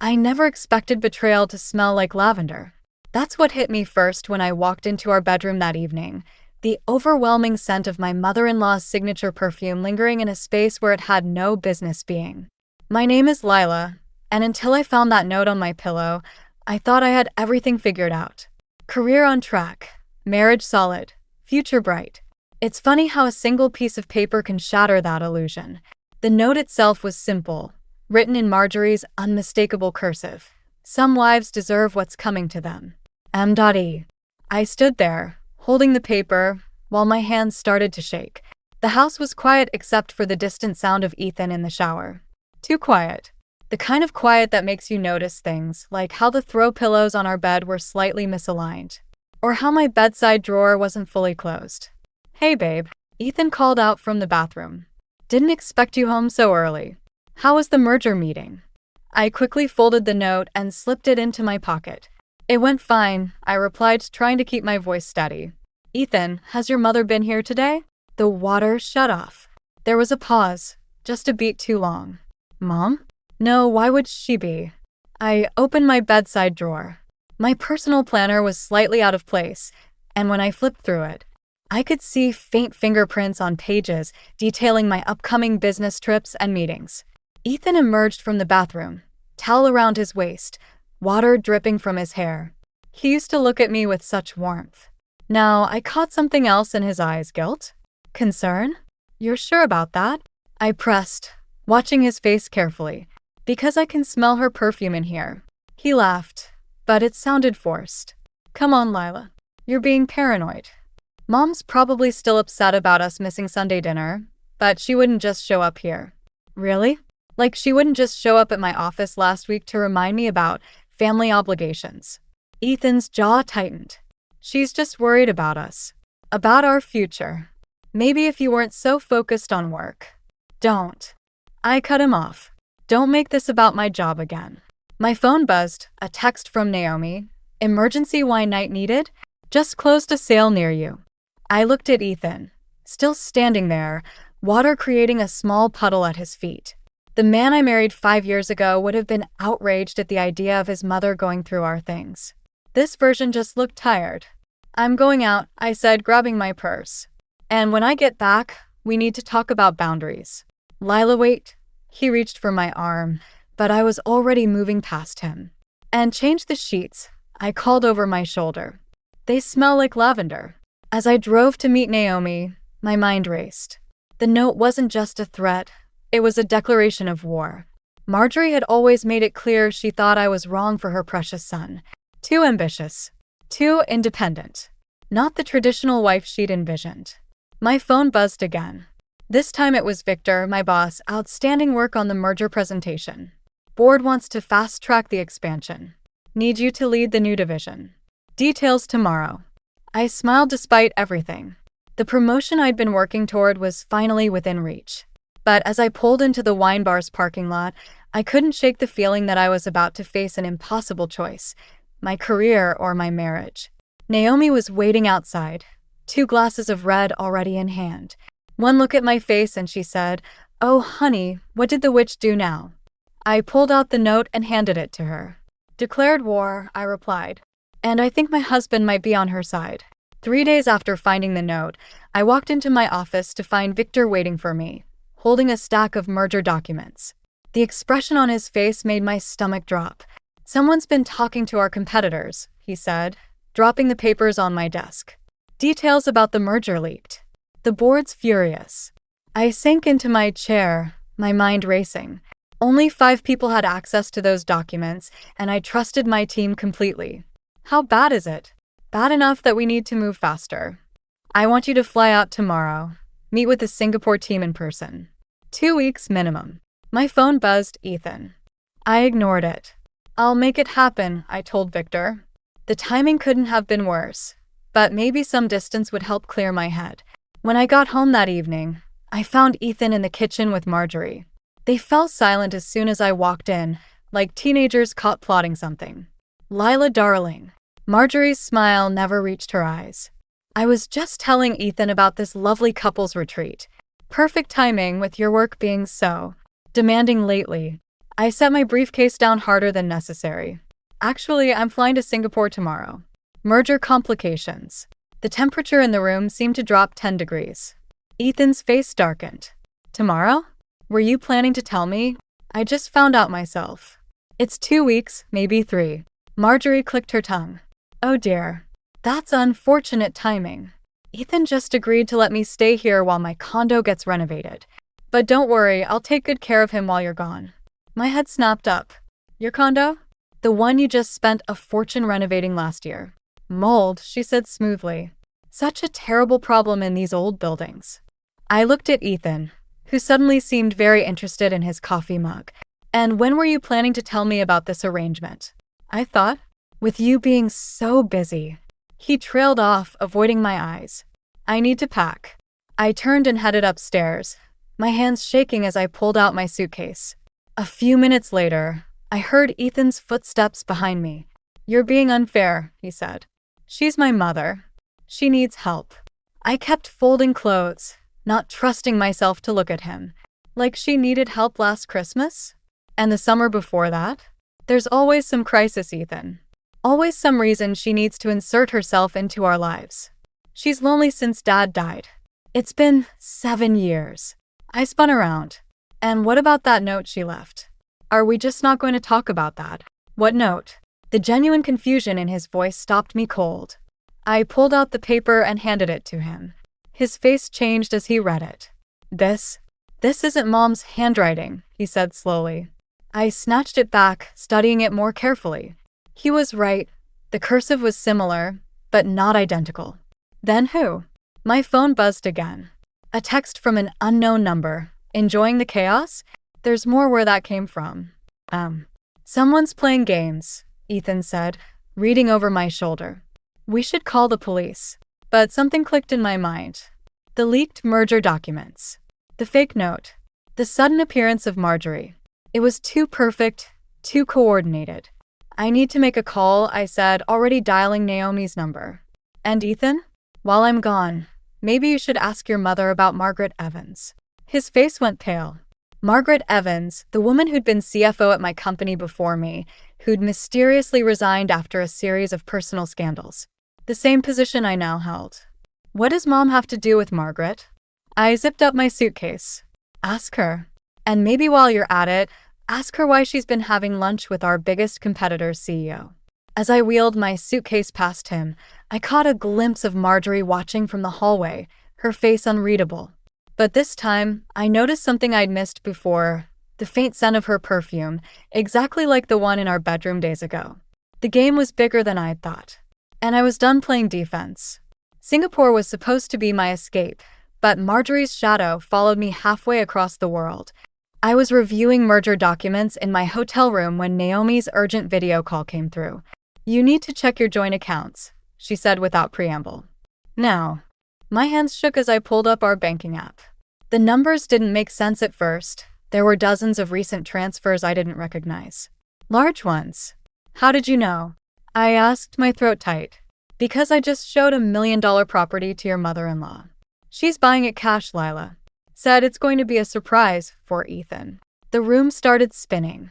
I never expected betrayal to smell like lavender. That's what hit me first when I walked into our bedroom that evening. The overwhelming scent of my mother-in-law's signature perfume lingering in a space where it had no business being. My name is Lila, and until I found that note on my pillow, I thought I had everything figured out. Career on track, marriage solid, future bright. It's funny how a single piece of paper can shatter that illusion. The note itself was simple, written in Marjorie's unmistakable cursive. Some wives deserve what's coming to them. M.E. I stood there, holding the paper, while my hands started to shake. The house was quiet except for the distant sound of Ethan in the shower. Too quiet. The kind of quiet that makes you notice things, like how the throw pillows on our bed were slightly misaligned, or how my bedside drawer wasn't fully closed. "Hey babe," Ethan called out from the bathroom. "Didn't expect you home so early. How was the merger meeting?" I quickly folded the note and slipped it into my pocket. "It went fine," I replied, trying to keep my voice steady. "Ethan, has your mother been here today?" The water shut off. There was a pause, just a beat too long. "Mom? No, why would she be?" I opened my bedside drawer. My personal planner was slightly out of place, and when I flipped through it, I could see faint fingerprints on pages detailing my upcoming business trips and meetings. Ethan emerged from the bathroom, towel around his waist, water dripping from his hair. He used to look at me with such warmth. Now I caught something else in his eyes. Guilt? Concern? "You're sure about that?" I pressed, watching his face carefully. "Because I can smell her perfume in here." He laughed, but it sounded forced. "Come on, Lila. You're being paranoid. Mom's probably still upset about us missing Sunday dinner, but she wouldn't just show up here." "Really? Like she wouldn't just show up at my office last week to remind me about family obligations?" Ethan's jaw tightened. "She's just worried about us. About our future. Maybe if you weren't so focused on work." "Don't." I cut him off. "Don't make this about my job again." My phone buzzed, a text from Naomi. "Emergency wine night needed? Just closed a sale near you." I looked at Ethan, still standing there, water creating a small puddle at his feet. The man I married 5 years ago would have been outraged at the idea of his mother going through our things. This version just looked tired. "I'm going out," I said, grabbing my purse. "And when I get back, we need to talk about boundaries." "Lila, wait." He reached for my arm, but I was already moving past him. "And change the sheets," I called over my shoulder. "They smell like lavender." As I drove to meet Naomi, my mind raced. The note wasn't just a threat, it was a declaration of war. Marjorie had always made it clear she thought I was wrong for her precious son. Too ambitious. Too independent. Not the traditional wife she'd envisioned. My phone buzzed again. This time it was Victor, my boss. "Outstanding work on the merger presentation. Board wants to fast-track the expansion. Need you to lead the new division. Details tomorrow." I smiled despite everything. The promotion I'd been working toward was finally within reach. But as I pulled into the wine bar's parking lot, I couldn't shake the feeling that I was about to face an impossible choice: my career or my marriage. Naomi was waiting outside, 2 glasses of red already in hand. One look at my face and she said, "Oh, honey, what did the witch do now?" I pulled out the note and handed it to her. "Declared war," I replied. "And I think my husband might be on her side." 3 days after finding the note, I walked into my office to find Victor waiting for me, holding a stack of merger documents. The expression on his face made my stomach drop. "Someone's been talking to our competitors," he said, dropping the papers on my desk. "Details about the merger leaked. The board's furious." I sank into my chair, my mind racing. Only 5 people had access to those documents, and I trusted my team completely. "How bad is it?" "Bad enough that we need to move faster. I want you to fly out tomorrow, meet with the Singapore team in person. 2 weeks minimum." My phone buzzed. "Ethan." I ignored it. "I'll make it happen," I told Victor. The timing couldn't have been worse, but maybe some distance would help clear my head. When I got home that evening, I found Ethan in the kitchen with Marjorie. They fell silent as soon as I walked in, like teenagers caught plotting something. "Lila, darling." Marjorie's smile never reached her eyes. "I was just telling Ethan about this lovely couples retreat. Perfect timing with your work being so demanding lately." I set my briefcase down harder than necessary. Actually, I'm flying to Singapore tomorrow. Merger complications. The temperature in the room seemed to drop 10 degrees. Ethan's face darkened. Tomorrow? Were you planning to tell me? I just found out myself. It's 2 weeks, maybe 3. Marjorie clicked her tongue. Oh dear. That's unfortunate timing. Ethan just agreed to let me stay here while my condo gets renovated. But don't worry, I'll take good care of him while you're gone. My head snapped up. Your condo? The one you just spent a fortune renovating last year. Mold, she said smoothly. Such a terrible problem in these old buildings. I looked at Ethan, who suddenly seemed very interested in his coffee mug. And when were you planning to tell me about this arrangement? I thought, with you being so busy. He trailed off, avoiding my eyes. I need to pack. I turned and headed upstairs, my hands shaking as I pulled out my suitcase. A few minutes later, I heard Ethan's footsteps behind me. You're being unfair, he said. She's my mother. She needs help. I kept folding clothes, not trusting myself to look at him. Like she needed help last Christmas? And the summer before that? There's always some crisis, Ethan. Always some reason she needs to insert herself into our lives. She's lonely since Dad died. It's been 7 years. I spun around. And what about that note she left? Are we just not going to talk about that? What note? The genuine confusion in his voice stopped me cold. I pulled out the paper and handed it to him. His face changed as he read it. This isn't Mom's handwriting, he said slowly. I snatched it back, studying it more carefully. He was right. The cursive was similar, but not identical. Then who? My phone buzzed again. A text from an unknown number. Enjoying the chaos? There's more where that came from. Someone's playing games, Ethan said, reading over my shoulder. We should call the police. But something clicked in my mind. The leaked merger documents. The fake note. The sudden appearance of Marjorie. It was too perfect, too coordinated. I need to make a call, I said, already dialing Naomi's number. And Ethan? While I'm gone, maybe you should ask your mother about Margaret Evans. His face went pale. Margaret Evans, the woman who'd been CFO at my company before me, who'd mysteriously resigned after a series of personal scandals. The same position I now held. What does Mom have to do with Margaret? I zipped up my suitcase. Ask her. And maybe while you're at it, ask her why she's been having lunch with our biggest competitor's CEO. As I wheeled my suitcase past him, I caught a glimpse of Marjorie watching from the hallway, her face unreadable. But this time, I noticed something I'd missed before, the faint scent of her perfume, exactly like the one in our bedroom days ago. The game was bigger than I'd thought. And I was done playing defense. Singapore was supposed to be my escape, but Marjorie's shadow followed me halfway across the world. I was reviewing merger documents in my hotel room when Naomi's urgent video call came through. You need to check your joint accounts, she said without preamble. Now, my hands shook as I pulled up our banking app. The numbers didn't make sense at first. There were dozens of recent transfers I didn't recognize. Large ones. How did you know? I asked, my throat tight. Because I just showed $1 million property to your mother-in-law. She's buying it cash, Lila. Said it's going to be a surprise for Ethan. The room started spinning.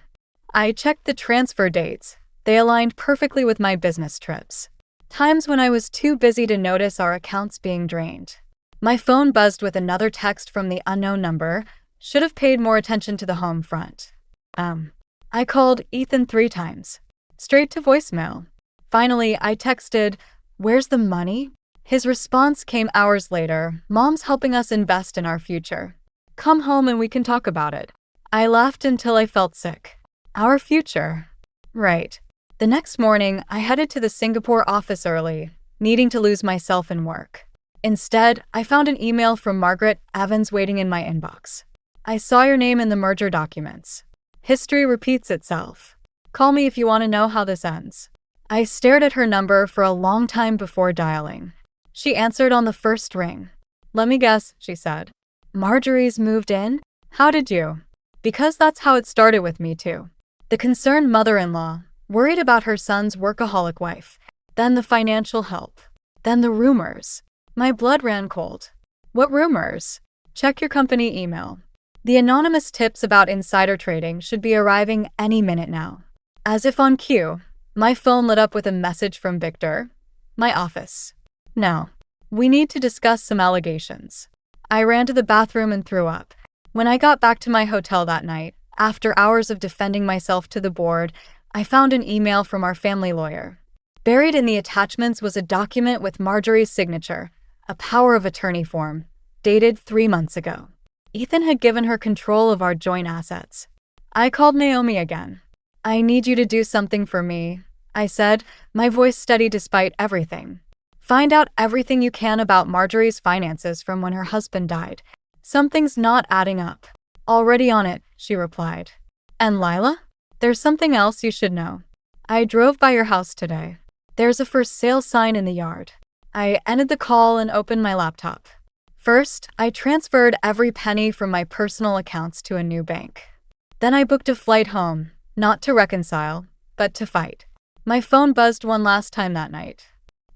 I checked the transfer dates. They aligned perfectly with my business trips. Times when I was too busy to notice our accounts being drained. My phone buzzed with another text from the unknown number. Should have paid more attention to the home front. I called Ethan 3 times. Straight to voicemail. Finally, I texted, "Where's the money?" His response came hours later. Mom's helping us invest in our future. Come home and we can talk about it. I laughed until I felt sick. Our future. Right. The next morning, I headed to the Singapore office early, needing to lose myself in work. Instead, I found an email from Margaret Evans waiting in my inbox. I saw your name in the merger documents. History repeats itself. Call me if you want to know how this ends. I stared at her number for a long time before dialing. She answered on the first ring. Let me guess, she said. Marjorie's moved in? How did you? Because that's how it started with me too. The concerned mother-in-law, worried about her son's workaholic wife. Then the financial help. Then the rumors. My blood ran cold. What rumors? Check your company email. The anonymous tips about insider trading should be arriving any minute now. As if on cue, my phone lit up with a message from Victor. My office. No. We need to discuss some allegations. I ran to the bathroom and threw up. When I got back to my hotel that night, after hours of defending myself to the board, I found an email from our family lawyer. Buried in the attachments was a document with Marjorie's signature, a power of attorney form, dated 3 months ago. Ethan had given her control of our joint assets. I called Naomi again. I need you to do something for me, I said, my voice steady despite everything. Find out everything you can about Marjorie's finances from when her husband died. Something's not adding up. Already on it, she replied. And Lila? There's something else you should know. I drove by your house today. There's a for sale sign in the yard. I ended the call and opened my laptop. First, I transferred every penny from my personal accounts to a new bank. Then I booked a flight home, not to reconcile, but to fight. My phone buzzed one last time that night.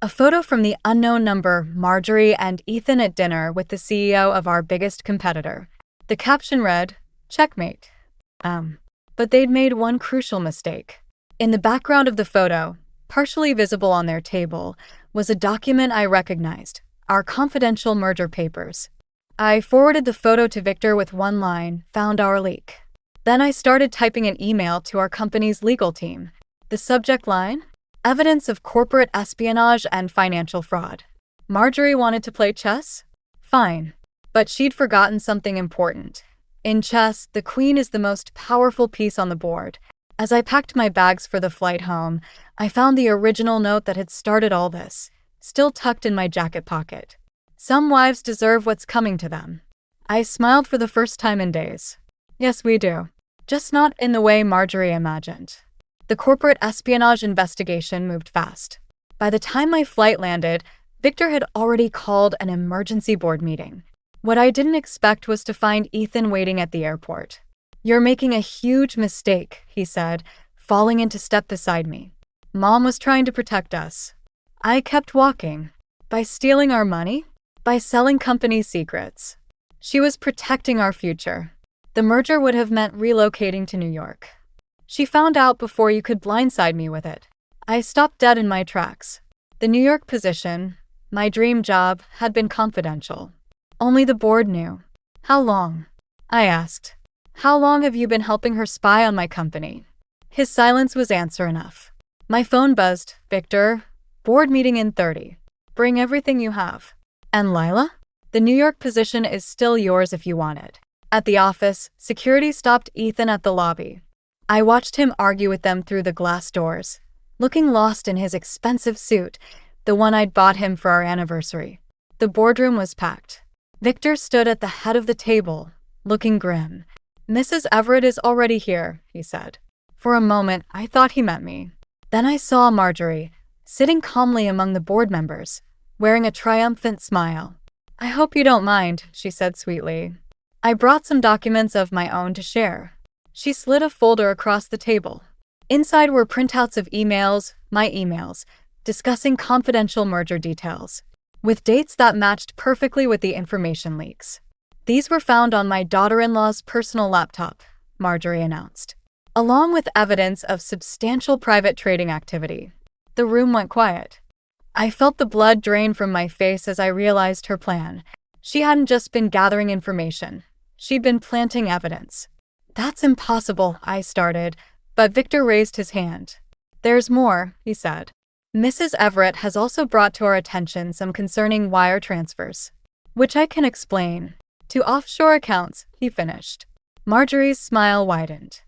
A photo from the unknown number, Marjorie and Ethan at dinner with the CEO of our biggest competitor. The caption read, "Checkmate." But they'd made one crucial mistake. In the background of the photo, partially visible on their table, was a document I recognized, our confidential merger papers. I forwarded the photo to Victor with one line, "Found our leak." Then I started typing an email to our company's legal team. The subject line? Evidence of corporate espionage and financial fraud. Marjorie wanted to play chess? Fine. But she'd forgotten something important. In chess, the queen is the most powerful piece on the board. As I packed my bags for the flight home, I found the original note that had started all this, still tucked in my jacket pocket. Some wives deserve what's coming to them. I smiled for the first time in days. Yes, we do. Just not in the way Marjorie imagined. The corporate espionage investigation moved fast. By the time my flight landed, Victor had already called an emergency board meeting. What I didn't expect was to find Ethan waiting at the airport. "You're making a huge mistake," he said, falling into step beside me. "Mom was trying to protect us." I kept walking. By stealing our money? By selling company secrets. She was protecting our future. The merger would have meant relocating to New York. She found out before you could blindside me with it. I stopped dead in my tracks. The New York position, my dream job, had been confidential. Only the board knew. "How long?" I asked. "How long have you been helping her spy on my company?" His silence was answer enough. My phone buzzed. "Victor, board meeting in 30. Bring everything you have." "And Lila?" "The New York position is still yours if you want it." At the office, security stopped Ethan at the lobby. I watched him argue with them through the glass doors, looking lost in his expensive suit, the one I'd bought him for our anniversary. The boardroom was packed. Victor stood at the head of the table, looking grim. "Mrs. Everett is already here," he said. For a moment, I thought he meant me. Then I saw Marjorie, sitting calmly among the board members, wearing a triumphant smile. "I hope you don't mind," she said sweetly. "I brought some documents of my own to share." She slid a folder across the table. Inside were printouts of emails, my emails, discussing confidential merger details, with dates that matched perfectly with the information leaks. "These were found on my daughter-in-law's personal laptop," Marjorie announced, along with evidence of substantial private trading activity. The room went quiet. I felt the blood drain from my face as I realized her plan. She hadn't just been gathering information. She'd been planting evidence. "That's impossible," I started, but Victor raised his hand. "There's more," he said. "Mrs. Everett has also brought to our attention some concerning wire transfers, which I can explain. To offshore accounts," he finished. Marjorie's smile widened.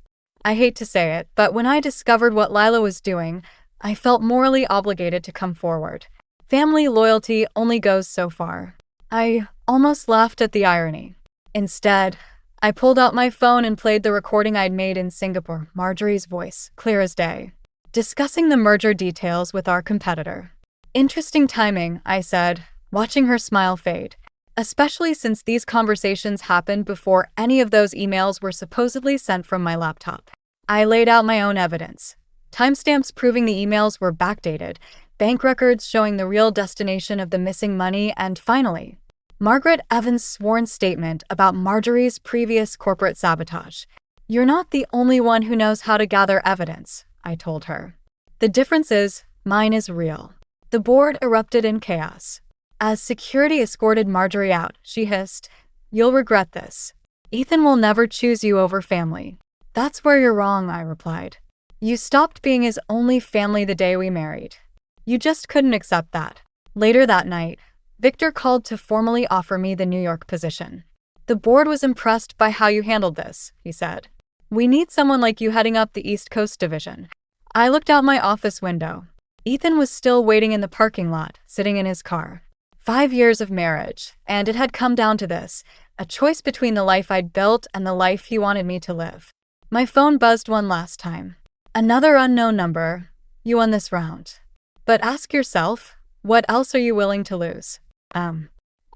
I hate to say it, but when I discovered what Lila was doing, I felt morally obligated to come forward. Family loyalty only goes so far. I almost laughed at the irony. Instead, I pulled out my phone and played the recording I'd made in Singapore, Marjorie's voice, clear as day, discussing the merger details with our competitor. "Interesting timing," I said, watching her smile fade, "especially since these conversations happened before any of those emails were supposedly sent from my laptop." I laid out my own evidence. Timestamps proving the emails were backdated, bank records showing the real destination of the missing money, and finally, Margaret Evans' sworn statement about Marjorie's previous corporate sabotage. "You're not the only one who knows how to gather evidence," I told her. "The difference is, mine is real." The board erupted in chaos. As security escorted Marjorie out, she hissed, "You'll regret this. Ethan will never choose you over family." "That's where you're wrong," I replied. "You stopped being his only family the day we married. You just couldn't accept that." Later that night, Victor called to formally offer me the New York position. "The board was impressed by how you handled this," he said. "We need someone like you heading up the East Coast division." I looked out my office window. Ethan was still waiting in the parking lot, sitting in his car. 5 years of marriage, and it had come down to this, a choice between the life I'd built and the life he wanted me to live. My phone buzzed one last time. "Another unknown number. You won this round. But ask yourself, what else are you willing to lose?"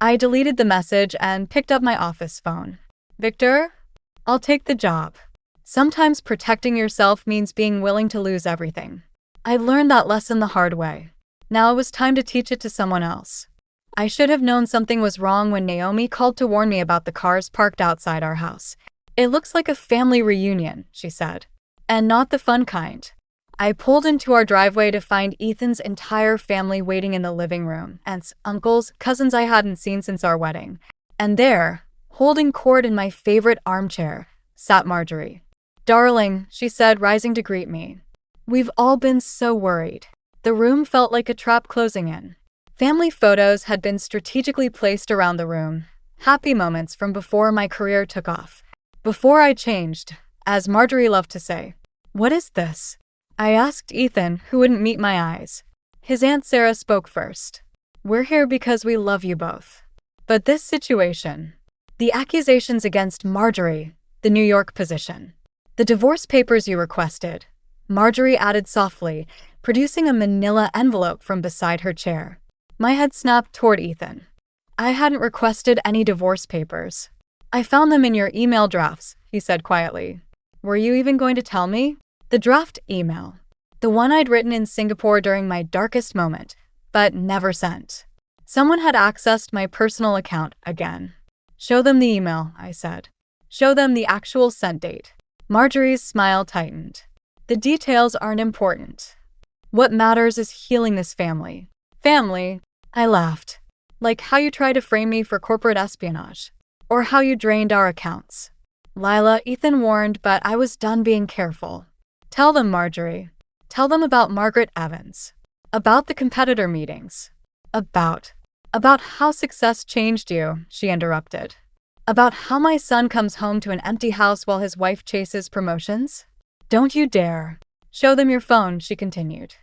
I deleted the message and picked up my office phone. "Victor, I'll take the job." Sometimes protecting yourself means being willing to lose everything. I learned that lesson the hard way. Now it was time to teach it to someone else. I should have known something was wrong when Naomi called to warn me about the cars parked outside our house. "It looks like a family reunion," she said. "And not the fun kind." I pulled into our driveway to find Ethan's entire family waiting in the living room, aunts, uncles, cousins I hadn't seen since our wedding. And there, holding Cord in my favorite armchair, sat Marjorie. "Darling," she said, rising to greet me. "We've all been so worried." The room felt like a trap closing in. Family photos had been strategically placed around the room, happy moments from before my career took off. Before I changed, as Marjorie loved to say. "What is this?" I asked Ethan, who wouldn't meet my eyes. His Aunt Sarah spoke first. "We're here because we love you both. But this situation, the accusations against Marjorie, the New York position, the divorce papers you requested," Marjorie added softly, producing a manila envelope from beside her chair. My head snapped toward Ethan. "I hadn't requested any divorce papers. I found them in your email drafts," he said quietly. "Were you even going to tell me?" The draft email. The one I'd written in Singapore during my darkest moment, but never sent. Someone had accessed my personal account again. "Show them the email," I said. "Show them the actual sent date." Marjorie's smile tightened. "The details aren't important. What matters is healing this family." "Family?" I laughed. "Like how you tried to frame me for corporate espionage. Or how you drained our accounts." "Lila," Ethan warned, but I was done being careful. "Tell them, Marjorie. Tell them about Margaret Evans. About the competitor meetings. About how success changed you," she interrupted. "About how my son comes home to an empty house while his wife chases promotions." "Don't you dare." "Show them your phone," she continued.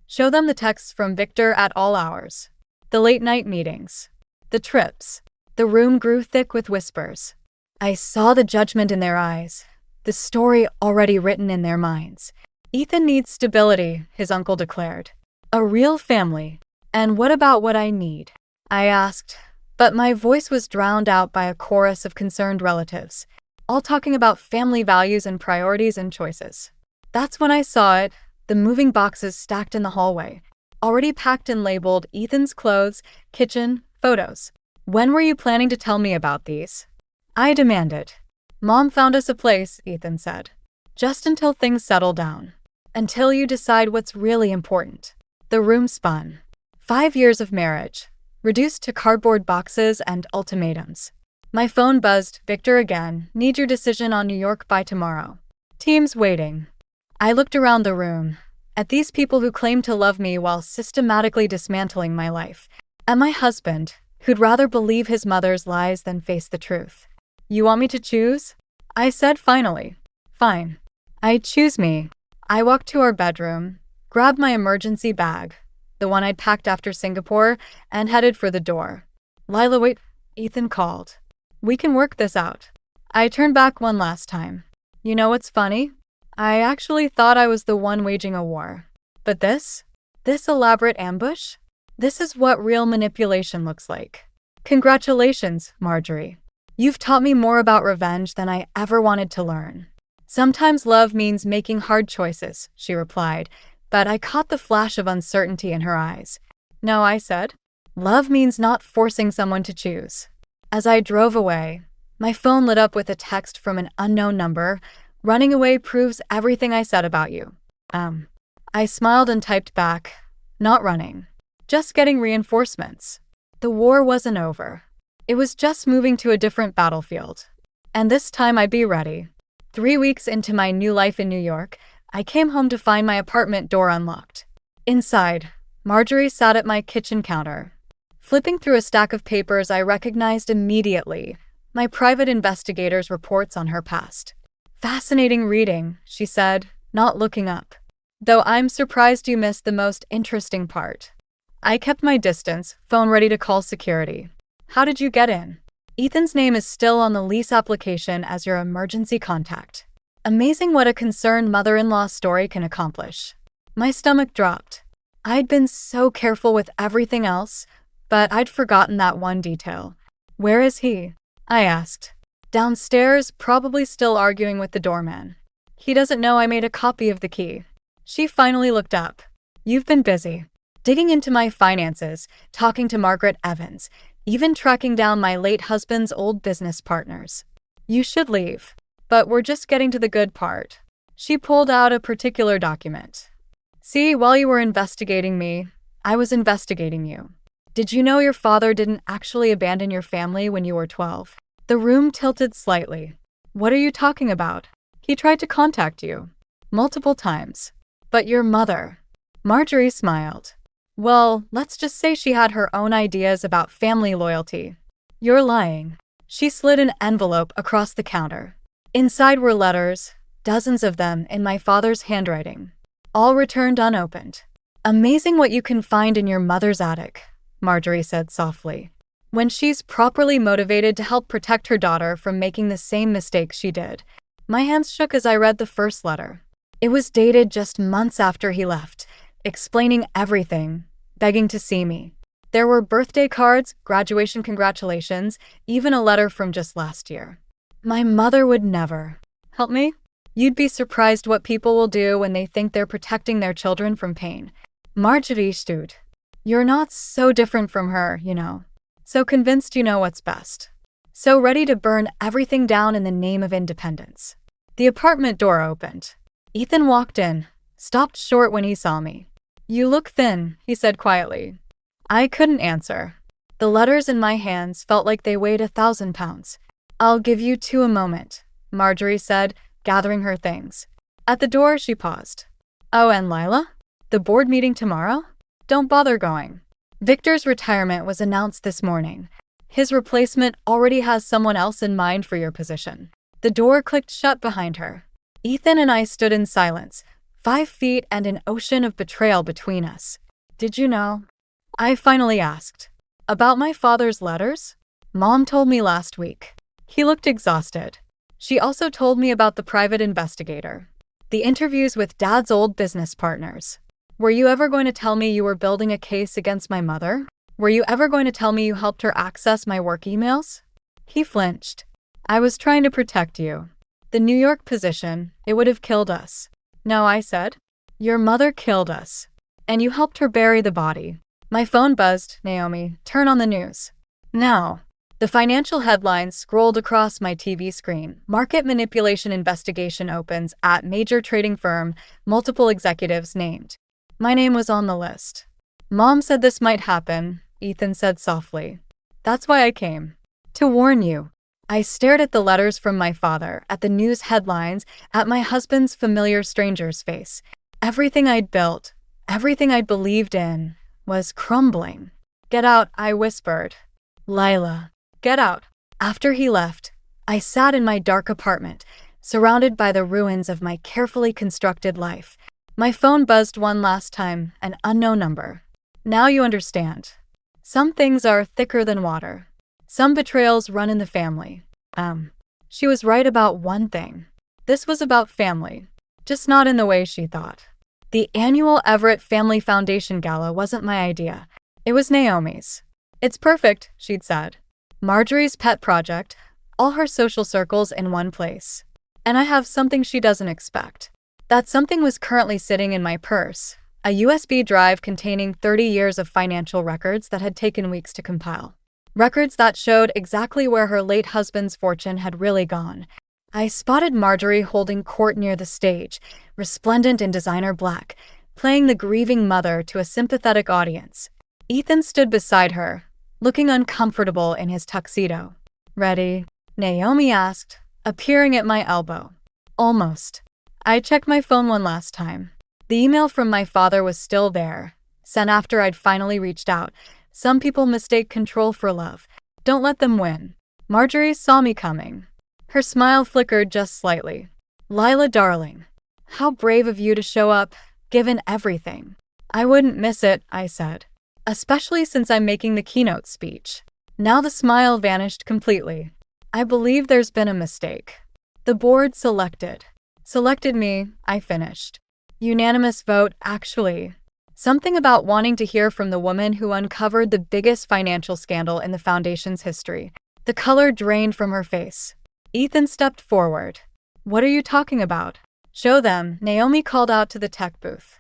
"Show them the texts from Victor at all hours. The late-night meetings. The trips." The room grew thick with whispers. I saw the judgment in their eyes, the story already written in their minds. "Ethan needs stability," his uncle declared. "A real family. And what about what I need?" I asked, but my voice was drowned out by a chorus of concerned relatives, all talking about family values and priorities and choices. That's when I saw it, the moving boxes stacked in the hallway, already packed and labeled Ethan's clothes, kitchen, photos. "When were you planning to tell me about these?" I demanded. "Mom found us a place," Ethan said. "Just until things settle down. Until you decide what's really important." The room spun. 5 years of marriage, reduced to cardboard boxes and ultimatums. My phone buzzed. "Victor again. Need your decision on New York by tomorrow. Team's waiting." I looked around the room, at these people who claimed to love me while systematically dismantling my life. At my husband, who'd rather believe his mother's lies than face the truth. "You want me to choose?" I said finally. "Fine. I choose me." I walked to our bedroom, grabbed my emergency bag, the one I'd packed after Singapore, and headed for the door. "Lila, wait," Ethan called. "We can work this out." I turned back one last time. You know what's funny? I actually thought I was the one waging a war. But this elaborate ambush? This is what real manipulation looks like. Congratulations, Marjorie. You've taught me more about revenge than I ever wanted to learn. "Sometimes love means making hard choices," she replied, but I caught the flash of uncertainty in her eyes. "No," I said. Love means not forcing someone to choose. As I drove away, my phone lit up with a text from an unknown number. Running away proves everything I said about you. I smiled and typed back, not running. Just getting reinforcements. The war wasn't over. It was just moving to a different battlefield. And this time I'd be ready. 3 weeks into my new life in New York, I came home to find my apartment door unlocked. Inside, Marjorie sat at my kitchen counter. Flipping through a stack of papers I recognized immediately, my private investigator's reports on her past. Fascinating reading, she said, not looking up. Though I'm surprised you missed the most interesting part. I kept my distance, phone ready to call security. How did you get in? Ethan's name is still on the lease application as your emergency contact. Amazing what a concerned mother-in-law story can accomplish. My stomach dropped. I'd been so careful with everything else, but I'd forgotten that one detail. Where is he? I asked. Downstairs, probably still arguing with the doorman. He doesn't know I made a copy of the key. She finally looked up. You've been busy. Digging into my finances, talking to Margaret Evans, even tracking down my late husband's old business partners. You should leave. But we're just getting to the good part. She pulled out a particular document. See, while you were investigating me, I was investigating you. Did you know your father didn't actually abandon your family when you were 12? The room tilted slightly. What are you talking about? He tried to contact you. Multiple times. But your mother. Marjorie smiled. Well, let's just say she had her own ideas about family loyalty. You're lying. She slid an envelope across the counter. Inside were letters, dozens of them in my father's handwriting. All returned unopened. Amazing what you can find in your mother's attic, Marjorie said softly. When she's properly motivated to help protect her daughter from making the same mistakes she did. My hands shook as I read the first letter. It was dated just months after he left, explaining everything, begging to see me. There were birthday cards, graduation congratulations, even a letter from just last year. My mother would never. Help me? You'd be surprised what people will do when they think they're protecting their children from pain. Marjorie stood. You're not so different from her, you know. So convinced you know what's best. So ready to burn everything down in the name of independence. The apartment door opened. Ethan walked in, stopped short when he saw me. You look thin, he said quietly. I couldn't answer. The letters in my hands felt like they weighed 1,000 pounds. I'll give you two a moment, Marjorie said, gathering her things. At the door, she paused. Oh, and Lila? The board meeting tomorrow? Don't bother going. Victor's retirement was announced this morning. His replacement already has someone else in mind for your position. The door clicked shut behind her. Ethan and I stood in silence, 5 feet and an ocean of betrayal between us. Did you know? I finally asked. About my father's letters? Mom told me last week. He looked exhausted. She also told me about the private investigator. The interviews with Dad's old business partners. Were you ever going to tell me you were building a case against my mother? Were you ever going to tell me you helped her access my work emails? He flinched. I was trying to protect you. The New York position, it would have killed us. No, I said. Your mother killed us. And you helped her bury the body. My phone buzzed. Naomi, turn on the news. Now. The financial headlines scrolled across my TV screen. Market manipulation investigation opens at major trading firm, multiple executives named. My name was on the list. Mom said this might happen, Ethan said softly. That's why I came. To warn you. I stared at the letters from my father, at the news headlines, at my husband's familiar stranger's face. Everything I'd built, everything I'd believed in, was crumbling. Get out, I whispered. Lila. Get out. After he left, I sat in my dark apartment, surrounded by the ruins of my carefully constructed life. My phone buzzed one last time, an unknown number. Now you understand. Some things are thicker than water. Some betrayals run in the family. She was right about one thing. This was about family, just not in the way she thought. The annual Everett Family Foundation Gala wasn't my idea. It was Naomi's. It's perfect, she'd said. Marjorie's pet project, all her social circles in one place. And I have something she doesn't expect. That something was currently sitting in my purse, a USB drive containing 30 years of financial records that had taken weeks to compile. Records that showed exactly where her late husband's fortune had really gone. I spotted Marjorie holding court near the stage, resplendent in designer black, playing the grieving mother to a sympathetic audience. Ethan stood beside her, looking uncomfortable in his tuxedo. "Ready?" Naomi asked, appearing at my elbow. "Almost." I checked my phone one last time. The email from my father was still there, sent after I'd finally reached out. Some people mistake control for love. Don't let them win. Marjorie saw me coming. Her smile flickered just slightly. "Lila, darling. How brave of you to show up, given everything." "I wouldn't miss it," I said. "Especially since I'm making the keynote speech." Now the smile vanished completely. "I believe there's been a mistake. The board selected me," I finished. "Unanimous vote, actually. Something about wanting to hear from the woman who uncovered the biggest financial scandal in the Foundation's history." The color drained from her face. Ethan stepped forward. "What are you talking about?" "Show them," Naomi called out to the tech booth.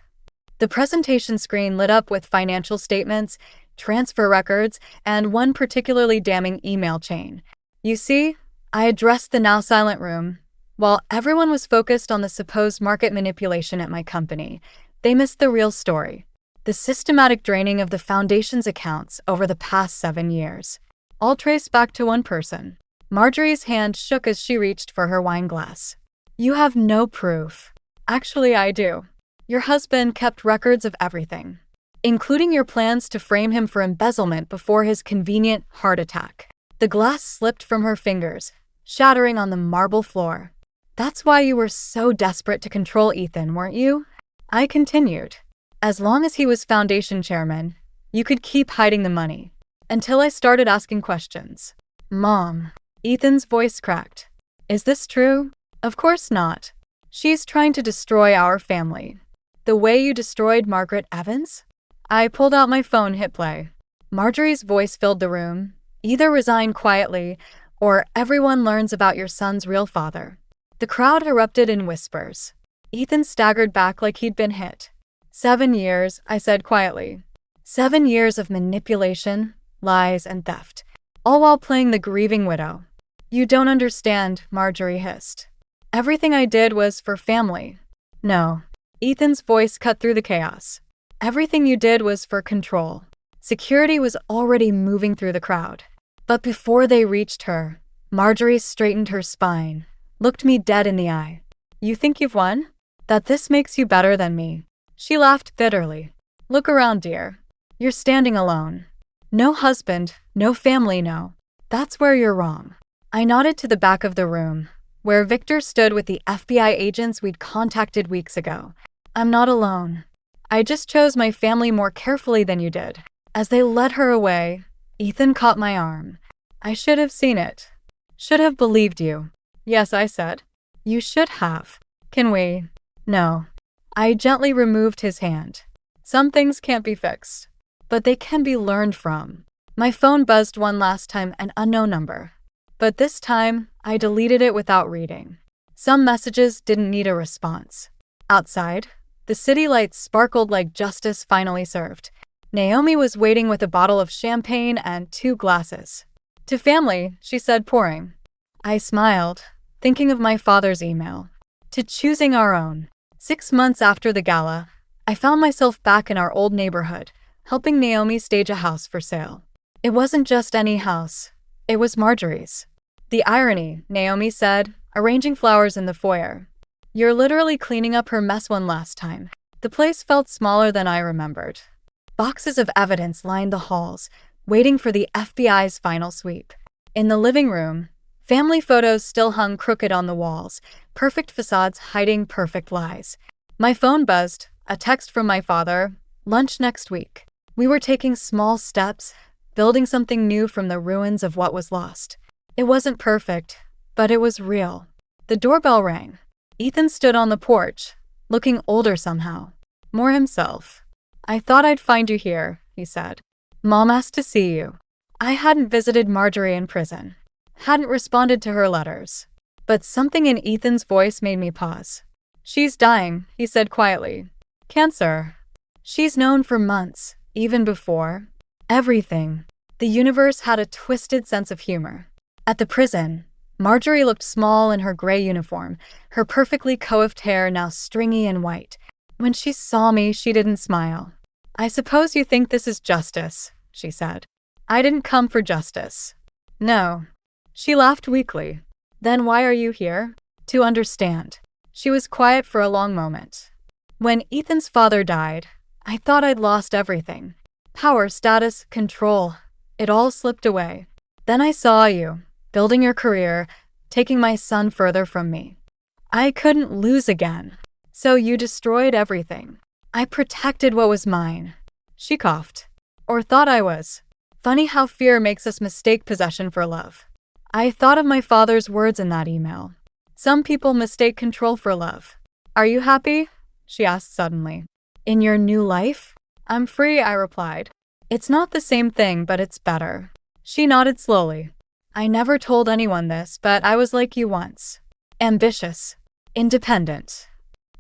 The presentation screen lit up with financial statements, transfer records, and one particularly damning email chain. "You see," I addressed the now silent room. While everyone was focused on the supposed market manipulation at my company, they missed the real story. The systematic draining of the Foundation's accounts over the past 7 years. All traced back to one person. Marjorie's hand shook as she reached for her wine glass. "You have no proof." "Actually, I do. Your husband kept records of everything, including your plans to frame him for embezzlement before his convenient heart attack." The glass slipped from her fingers, shattering on the marble floor. "That's why you were so desperate to control Ethan, weren't you?" I continued. "As long as he was Foundation chairman, you could keep hiding the money." Until I started asking questions. "Mom." Ethan's voice cracked. "Is this true?" "Of course not. She's trying to destroy our family. The way you destroyed Margaret Evans?" I pulled out my phone, hit play. Marjorie's voice filled the room. "Either resign quietly, or everyone learns about your son's real father." The crowd erupted in whispers. Ethan staggered back like he'd been hit. 7 years, I said quietly. 7 years of manipulation, lies, and theft, all while playing the grieving widow. "You don't understand," Marjorie hissed. "Everything I did was for family." "No." Ethan's voice cut through the chaos. "Everything you did was for control." Security was already moving through the crowd. But before they reached her, Marjorie straightened her spine, looked me dead in the eye. "You think you've won? That this makes you better than me?" She laughed bitterly. "Look around, dear. You're standing alone. No husband, no family, no. That's where you're wrong." I nodded to the back of the room, where Victor stood with the FBI agents we'd contacted weeks ago. "I'm not alone. I just chose my family more carefully than you did." As they led her away, Ethan caught my arm. "I should have seen it. Should have believed you." "Yes," I said. "You should have." "Can we?" "No." I gently removed his hand. "Some things can't be fixed, but they can be learned from." My phone buzzed one last time, an unknown number. But this time, I deleted it without reading. Some messages didn't need a response. Outside, the city lights sparkled like justice finally served. Naomi was waiting with a bottle of champagne and 2 glasses. "To family," she said, pouring. I smiled, thinking of my father's email. "To choosing our own." 6 months after the gala, I found myself back in our old neighborhood, helping Naomi stage a house for sale. It wasn't just any house. It was Marjorie's. "The irony," Naomi said, arranging flowers in the foyer. "You're literally cleaning up her mess one last time." The place felt smaller than I remembered. Boxes of evidence lined the halls, waiting for the FBI's final sweep. In the living room, family photos still hung crooked on the walls, perfect facades hiding perfect lies. My phone buzzed, a text from my father. "Lunch next week." We were taking small steps, building something new from the ruins of what was lost. It wasn't perfect, but it was real. The doorbell rang. Ethan stood on the porch, looking older somehow, more himself. "I thought I'd find you here," he said. "Mom asked to see you." I hadn't visited Marjorie in prison, hadn't responded to her letters. But something in Ethan's voice made me pause. "She's dying," he said quietly. "Cancer." She's known for months, even before everything. The universe had a twisted sense of humor. At the prison, Marjorie looked small in her gray uniform, her perfectly coiffed hair now stringy and white. When she saw me, she didn't smile. "I suppose you think this is justice," she said. "I didn't come for justice." "No." She laughed weakly. "Then why are you here?" "To understand." She was quiet for a long moment. "When Ethan's father died, I thought I'd lost everything. Power, status, control. It all slipped away. Then I saw you, building your career, taking my son further from me. I couldn't lose again. So you destroyed everything. I protected what was mine." She coughed. "Or thought I was. Funny how fear makes us mistake possession for love. I thought of my father's words in that email. Some people mistake control for love. Are you happy?" she asked suddenly. "In your new life?" "I'm free," I replied. "It's not the same thing, but it's better." She nodded slowly. "I never told anyone this, but I was like you once. Ambitious. Independent.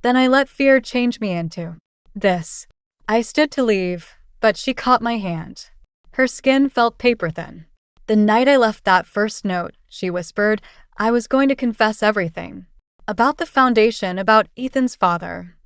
Then I let fear change me into this." I stood to leave, but she caught my hand. Her skin felt paper thin. "The night I left that first note," she whispered, "I was going to confess everything. About the foundation, about Ethan's father.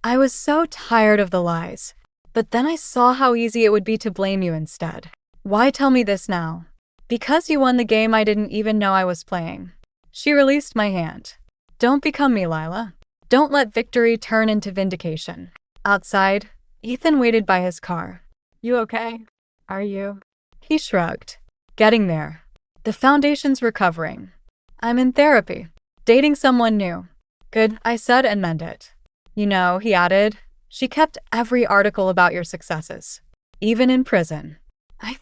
I was so tired of the lies. But then I saw how easy it would be to blame you instead. Why tell me this now?" "Because you won the game I didn't even know I was playing." She released my hand. "Don't become me, Lila. Don't let victory turn into vindication." Outside, Ethan waited by his car. "You okay? Are you?" He shrugged. "Getting there. The foundation's recovering. I'm in therapy. Dating someone new." "Good," I said and meant it. "You know," he added, "she kept every article about your successes. Even in prison. I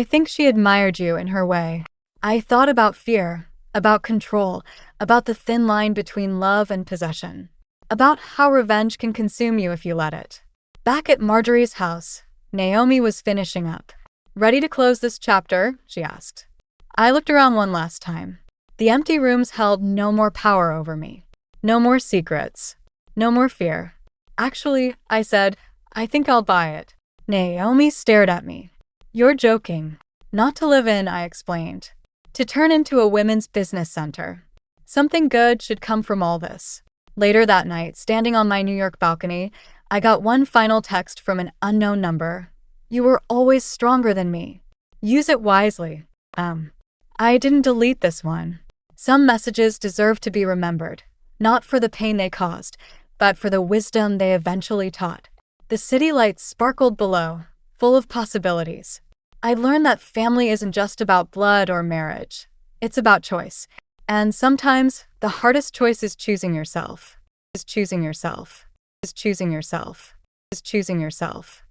think she admired you in her way." I thought about fear, about control, about the thin line between love and possession, about how revenge can consume you if you let it. Back at Marjorie's house, Naomi was finishing up. "Ready to close this chapter?" she asked. I looked around one last time. The empty rooms held no more power over me. No more secrets. No more fear. "Actually," I said, "I think I'll buy it." Naomi stared at me. "You're joking." "Not to live in," I explained. "To turn into a women's business center. Something good should come from all this." Later that night, standing on my New York balcony, I got one final text from an unknown number. "You were always stronger than me. Use it wisely." I didn't delete this one. Some messages deserve to be remembered, not for the pain they caused, but for the wisdom they eventually taught. The city lights sparkled below, full of possibilities. I learned that family isn't just about blood or marriage. It's about choice. And sometimes the hardest choice is choosing yourself. Is choosing yourself. Is choosing yourself. Is choosing yourself.